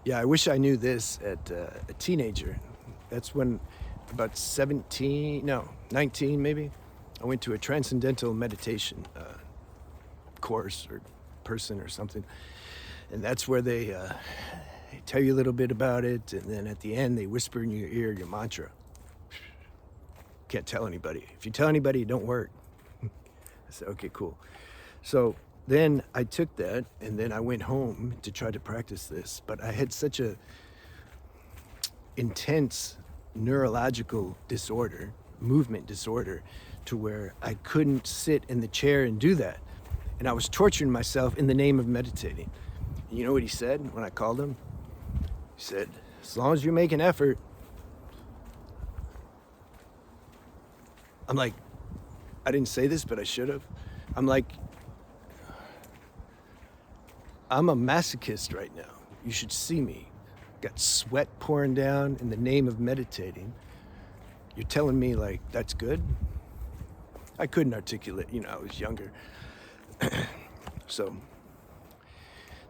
Yeah, I wish I knew this at a teenager. That's when, about 17, no, 19 maybe, I went to a transcendental meditation course or person or something. And that's where they tell you a little bit about it. And then at the end, they whisper in your ear your mantra. Can't tell anybody. If you tell anybody, it don't work. I said, okay, cool. So then I took that and then I went home to try to practice this. But I had such a intense neurological disorder, movement disorder, to where I couldn't sit in the chair and do that. And I was torturing myself in the name of meditating. And you know what he said when I called him? He said, as long as you make an effort. I'm like, I didn't say this, but I should have. I'm like, I'm a masochist right now. You should see me. Got sweat pouring down in the name of meditating. You're telling me like, that's good? I couldn't articulate, I was younger. So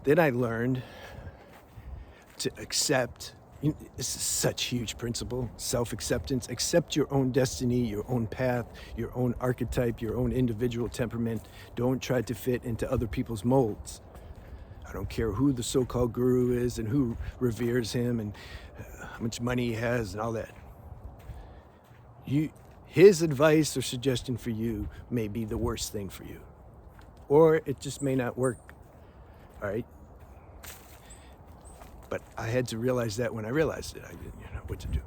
then I learned to accept. This is such a huge principle, self-acceptance. Accept your own destiny, your own path, your own archetype, your own individual temperament. Don't try to fit into other people's molds. I don't care who the so-called guru is and who reveres him and how much money he has and all that. His advice or suggestion for you may be the worst thing for you. Or it just may not work, all right? But I had to realize that when I realized it, I didn't know what to do.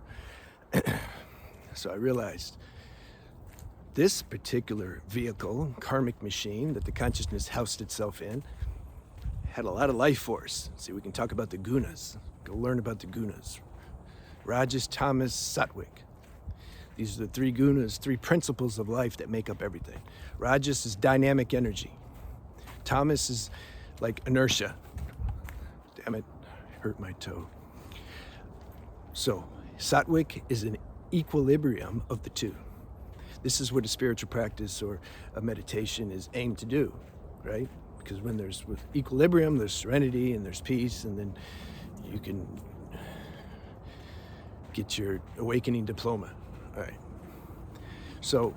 So I realized this particular vehicle, karmic machine that the consciousness housed itself in, had a lot of life force. See, we can talk about the gunas. Go learn about the gunas. Rajas, Tamas, Sattvic. These are the three gunas, three principles of life that make up everything. Rajas is dynamic energy. Tamas is like inertia. Damn it, hurt my toe. So, Sattvic is an equilibrium of the two. This is what a spiritual practice or a meditation is aimed to do, right? Because when there's with equilibrium, there's serenity and there's peace, and then you can get your awakening diploma. All right. So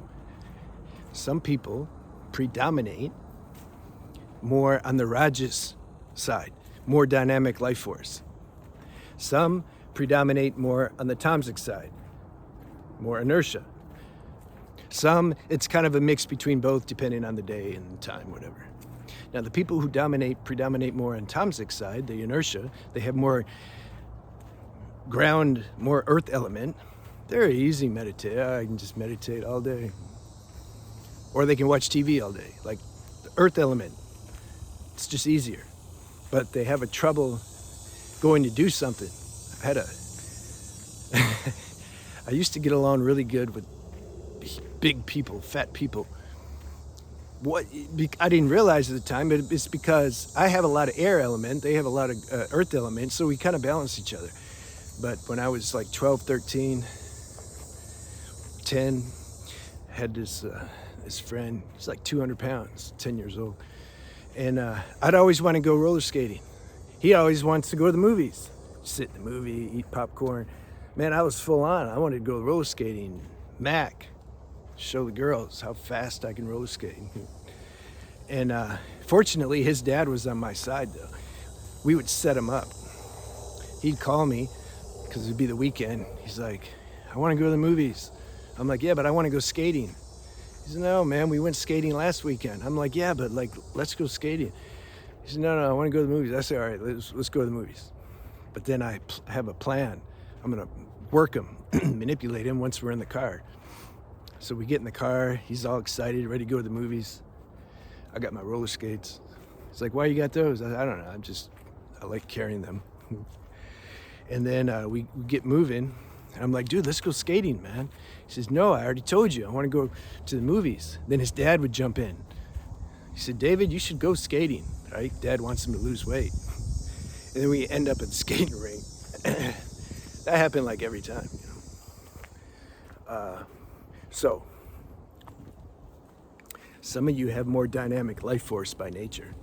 some people predominate more on the Rajas side, more dynamic life force. Some predominate more on the tamasic side, more inertia. Some, it's kind of a mix between both depending on the day and the time, whatever. Now, the people who predominate more on tamasic side, the inertia, they have more ground, more earth element. They're easy meditate. I can just meditate all day. Or they can watch TV all day. Like the earth element, it's just easier. But they have a trouble going to do something. I used to get along really good with big people, fat people. I didn't realize at the time, but it's because I have a lot of air element, they have a lot of earth element, so we kind of balance each other. But when I was like 12, 13, 10, I had this friend, he's like 200 pounds, 10 years old. And I'd always want to go roller skating. He always wants to go to the movies, sit in the movie, eat popcorn. Man, I was full on. I wanted to go roller skating, Mac, show the girls how fast I can roller skate. And fortunately, his dad was on my side, though. We would set him up. He'd call me, because it'd be the weekend. He's like, I want to go to the movies. I'm like, yeah, but I want to go skating. He said, no, man, we went skating last weekend. I'm like, yeah, but like, let's go skating. He said, no, I want to go to the movies. I said, all right, let's go to the movies. But then I have a plan. I'm going to work him, manipulate him once we're in the car. So we get in the car, he's all excited, ready to go to the movies. I got my roller skates. He's like, why you got those? I don't know, I like carrying them. And then we get moving, and I'm like, dude, let's go skating, man. He says, no, I already told you, I want to go to the movies. Then his dad would jump in. He said, David, you should go skating, right? Dad wants him to lose weight. And then we end up at the skating rink. That happened like every time, So, some of you have more dynamic life force by nature.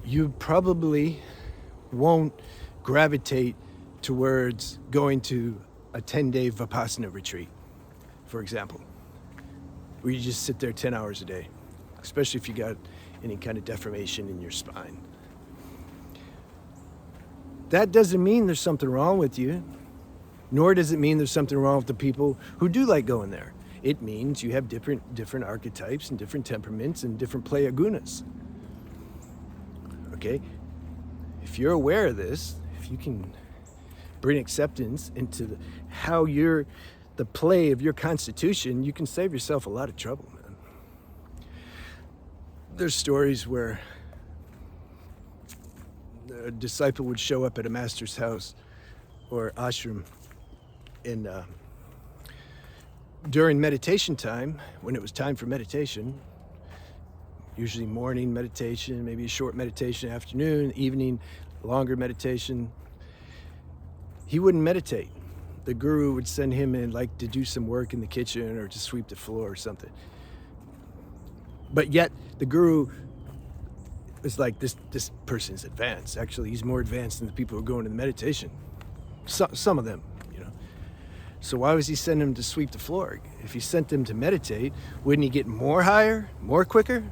You probably won't gravitate towards going to a 10-day Vipassana retreat, for example, where you just sit there 10 hours a day, especially if you got any kind of deformation in your spine. That doesn't mean there's something wrong with you, nor does it mean there's something wrong with the people who do like going there. It means you have different archetypes and different temperaments and different play of gunas. Okay? If you're aware of this, if you can bring acceptance into the play of your constitution, you can save yourself a lot of trouble, man. There's stories where a disciple would show up at a master's house or ashram, and during meditation time, when it was time for meditation, usually morning meditation, maybe a short meditation, afternoon, evening, longer meditation, he wouldn't meditate. The guru would send him in like to do some work in the kitchen or to sweep the floor or something. But yet the guru was like, this person's advanced. Actually, he's more advanced than the people who are going to the meditation. Some of them, you know. So why was he sending him to sweep the floor? If he sent him to meditate, wouldn't he get more higher, more quicker?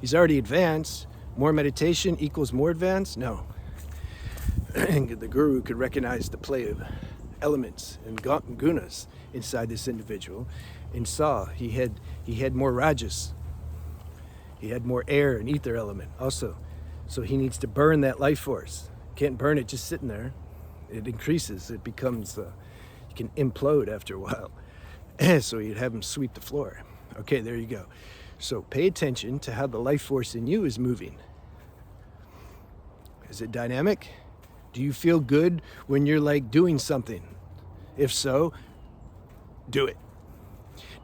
He's already advanced. More meditation equals more advanced? No. The guru could recognize the play of elements and gunas inside this individual, and saw he had more rajas. He had more air and ether element also. So he needs to burn that life force. Can't burn it just sitting there. It increases. It becomes, you can implode after a while. So you'd have him sweep the floor. Okay, there you go. So pay attention to how the life force in you is moving. Is it dynamic? Do you feel good when you're like doing something? If so, do it.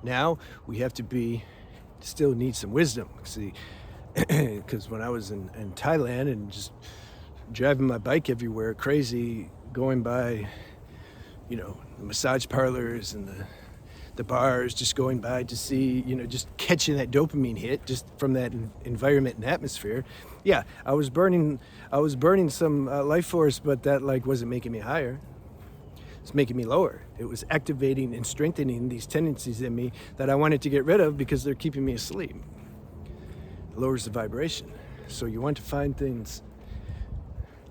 Now we have to still need some wisdom. See, because when I was in Thailand and just driving my bike everywhere, crazy, going by, you know, the massage parlors and the bars, just going by to see, you know, just catching that dopamine hit just from that environment and atmosphere. Yeah, I was burning some life force, but that like wasn't making me higher. It's making me lower. It was activating and strengthening these tendencies in me that I wanted to get rid of because they're keeping me asleep. It lowers the vibration. So you want to find things.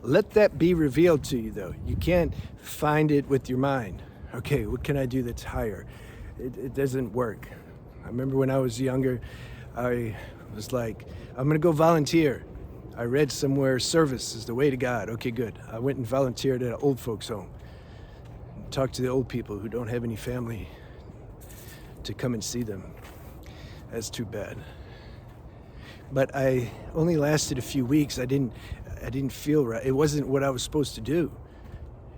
Let that be revealed to you, though. You can't find it with your mind. Okay, what can I do that's higher? It doesn't work. I remember when I was younger, I was like, I'm going to go volunteer. I read somewhere service is the way to God. Okay, good. I went and volunteered at an old folks home. Talk to the old people who don't have any family to come and see them. That's too bad. But I only lasted a few weeks. I didn't feel right. It wasn't what I was supposed to do.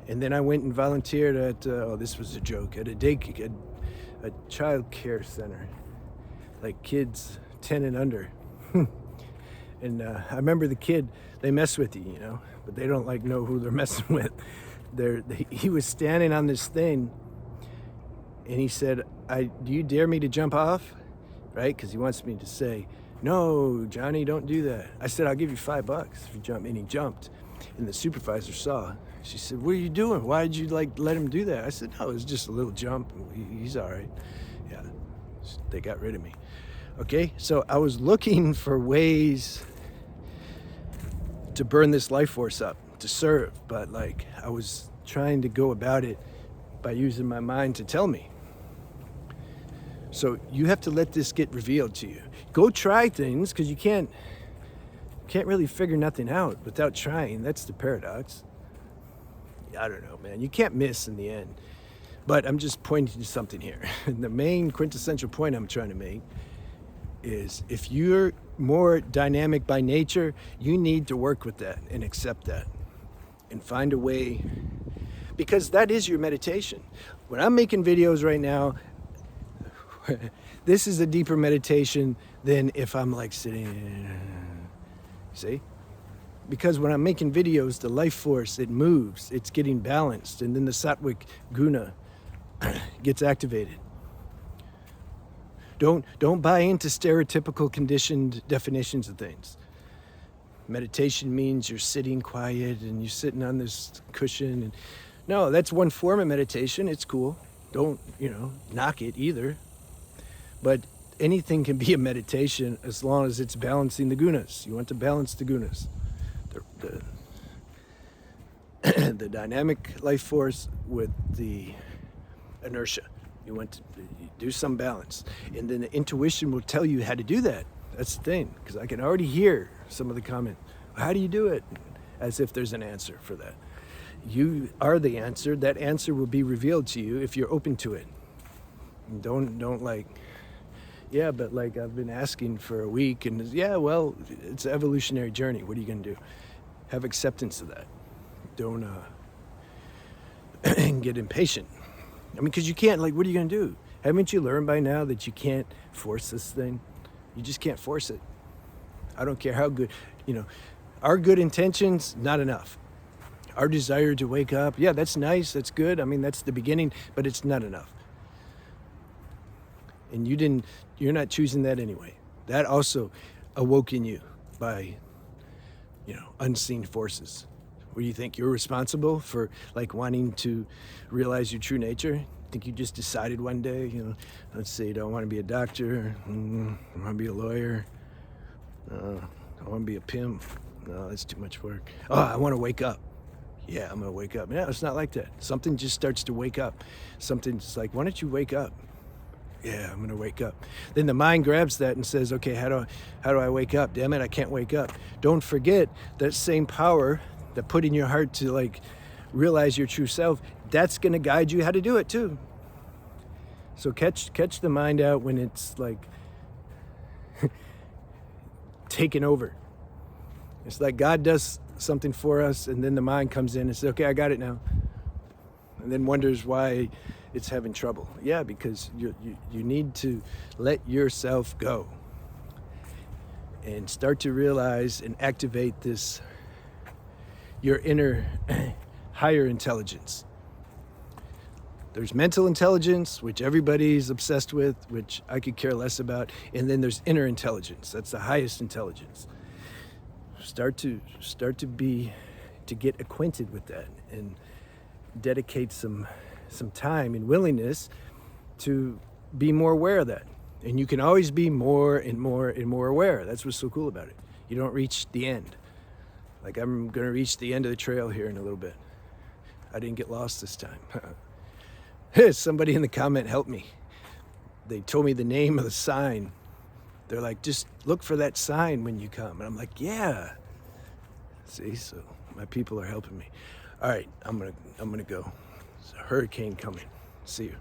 And then I went and volunteered at this was a joke, at a child care center, like kids 10 and under. And I remember the kid, they mess with you, you know, but they don't like know who they're messing with. He was standing on this thing, and he said, do you dare me to jump off? Right? Because he wants me to say, no, Johnny, don't do that. I said, I'll give you $5 if you jump. And he jumped. And the supervisor saw. She said, what are you doing? Why did you let him do that? I said, no, it was just a little jump. He's all right. Yeah, they got rid of me. Okay, so I was looking for ways to burn this life force up, to serve, but like I was trying to go about it by using my mind to tell me. So you have to let this get revealed to you. Go try things, because you can't really figure nothing out without trying. That's the paradox. I don't know, man. You can't miss in the end. But I'm just pointing to something here. And the main quintessential point I'm trying to make is if you're more dynamic by nature, you need to work with that and accept that and find a way, because that is your meditation. When I'm making videos right now, this is a deeper meditation than if I'm like sitting, see? Because when I'm making videos, the life force, it moves, it's getting balanced, and then the sattvic guna gets activated. Don't buy into stereotypical conditioned definitions of things. meditation means you're sitting quiet and you're sitting on this cushion. And no, that's one form of meditation. It's cool. Don't, knock it either. But anything can be a meditation as long as it's balancing the gunas. You want to balance the gunas. The dynamic life force with the inertia. You want to do some balance. And then the intuition will tell you how to do that. That's the thing, because I can already hear some of the comment. How do you do it? As if there's an answer for that. You are the answer. That answer will be revealed to you if you're open to it. And don't like, yeah, but like I've been asking for a week, and yeah, well, it's an evolutionary journey. What are you going to do? Have acceptance of that. Don't get impatient. I mean, because you can't, like, what are you going to do? Haven't you learned by now that you can't force this thing? You just can't force it. I don't care how good, our good intentions, not enough. Our desire to wake up, yeah, that's nice, that's good. I mean, that's the beginning, but it's not enough. And you're not choosing that anyway. That also awoke in you by, unseen forces. What do you think? You're responsible for like wanting to realize your true nature? Think you just decided one day, let's say you don't want to be a doctor, I want to be a lawyer, I want to be a pimp. No, that's too much work. Oh, I want to wake up. Yeah, I'm going to wake up. No, it's not like that. Something just starts to wake up. Something's like, why don't you wake up? Yeah, I'm going to wake up. Then the mind grabs that and says, okay, how do I wake up? Damn it, I can't wake up. Don't forget that same power that put in your heart to like realize your true self, that's going to guide you how to do it too. So catch the mind out when it's like taken over. It's like God does something for us, and then the mind comes in and says, okay, I got it now. And then wonders why it's having trouble. Yeah, because you need to let yourself go and start to realize and activate this, your inner higher intelligence. There's mental intelligence, which everybody's obsessed with, which I could care less about. And then there's inner intelligence. That's the highest intelligence. Start to get acquainted with that and dedicate some time and willingness to be more aware of that. And you can always be more and more and more aware. That's what's so cool about it. You don't reach the end. Like I'm going to reach the end of the trail here in a little bit. I didn't get lost this time. Somebody in the comment helped me. They told me the name of the sign. They're like, just look for that sign when you come. And I'm like, yeah. See, so my people are helping me. All right, I'm gonna go. There's a hurricane coming. See you.